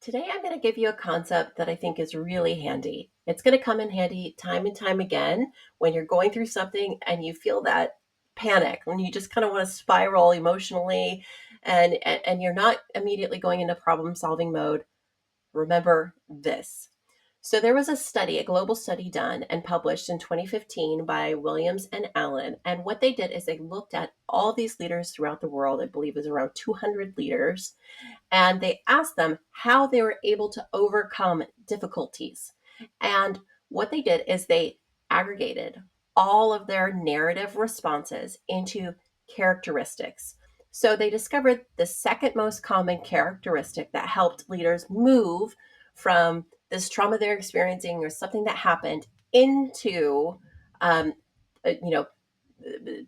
Today, I'm going to give you a concept that I think is really handy. It's going to come in handy time and time again when you're going through something and you feel that panic, when you just kind of want to spiral emotionally and you're not immediately going into problem solving mode. Remember this. So there was a study, a global study done and published in 2015 by Williams and Allen. And what they did is they looked at all these leaders throughout the world. I believe it was around 200 leaders, and they asked them how they were able to overcome difficulties. And what they did is they aggregated all of their narrative responses into characteristics. So they discovered the second most common characteristic that helped leaders move from this trauma they're experiencing or something that happened into, um, you know,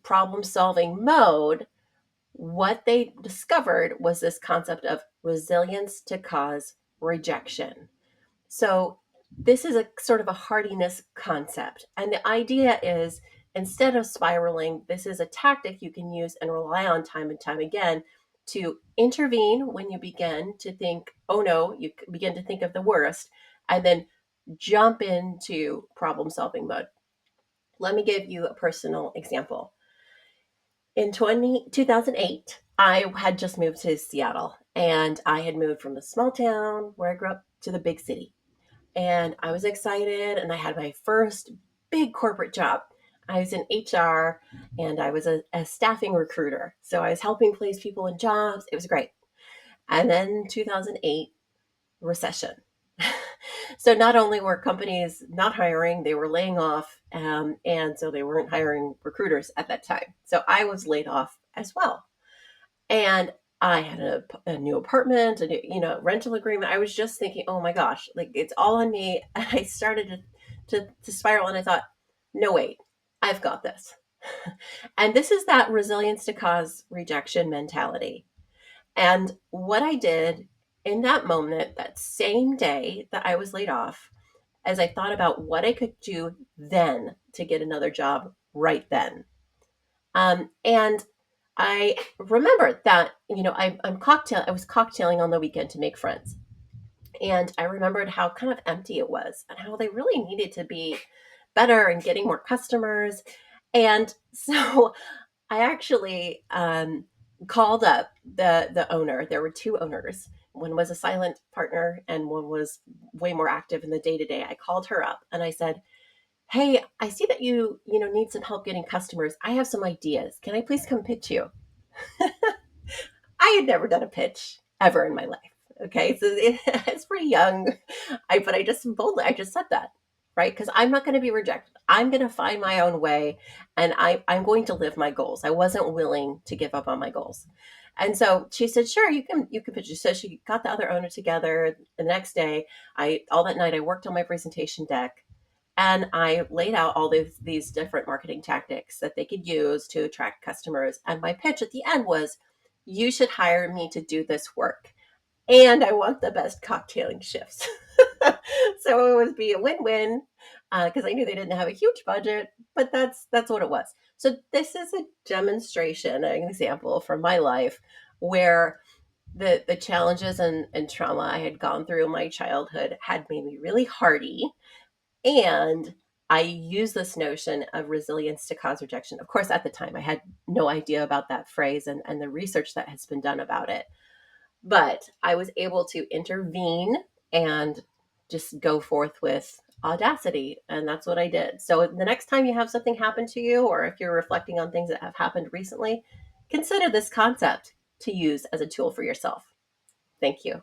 problem solving mode. What they discovered was this concept of resilience to cause rejection. So, this is a sort of a hardiness concept. And the idea is instead of spiraling, this is a tactic you can use and rely on time and time again to intervene when you begin to think, oh no, you begin to think of the worst, and then jump into problem solving mode. Let me give you a personal example. In 2008, I had just moved to Seattle and I had moved from a small town where I grew up to the big city. And I was excited and I had my first big corporate job. I was in HR and I was a staffing recruiter. So I was helping place people in jobs. It was great. And then 2008, recession. So not only were companies not hiring, they were laying off, and so they weren't hiring recruiters at that time. So I was laid off as well, and I had a new apartment, a new, rental agreement. I was just thinking, oh my gosh, like it's all on me. And I started to spiral, and I thought, no wait, I've got this. And this is that resilience to cause rejection mentality. And what I did in that moment, that same day that I was laid off, as I thought about what I could do then to get another job right then. And I remembered that, I was cocktailing on the weekend to make friends. And I remembered how kind of empty it was and how they really needed to be better and getting more customers. And so I actually called up the owner. There were two owners. One was a silent partner, and one was way more active in the day to day. I called her up and I said, "Hey, I see that you need some help getting customers. I have some ideas. Can I please come pitch you?" I had never done a pitch ever in my life. Okay, so it's pretty young, but I just said that, right? Because I'm not going to be rejected. I'm going to find my own way, and I'm going to live my goals. I wasn't willing to give up on my goals, and so she said, "Sure, you can pitch." So she got the other owner together. The next day, I all that night I worked on my presentation deck, and I laid out all these different marketing tactics that they could use to attract customers. And my pitch at the end was, you should hire me to do this work. And I want the best cocktailing shifts. So it would be a win-win because I knew they didn't have a huge budget, but that's what it was. So this is a demonstration, an example from my life where the challenges and trauma I had gone through in my childhood had made me really hardy, and I use this notion of resilience to cause rejection. Of course, at the time, I had no idea about that phrase and the research that has been done about it. But I was able to intervene and just go forth with audacity. And that's what I did. So the next time you have something happen to you, or if you're reflecting on things that have happened recently, consider this concept to use as a tool for yourself. Thank you.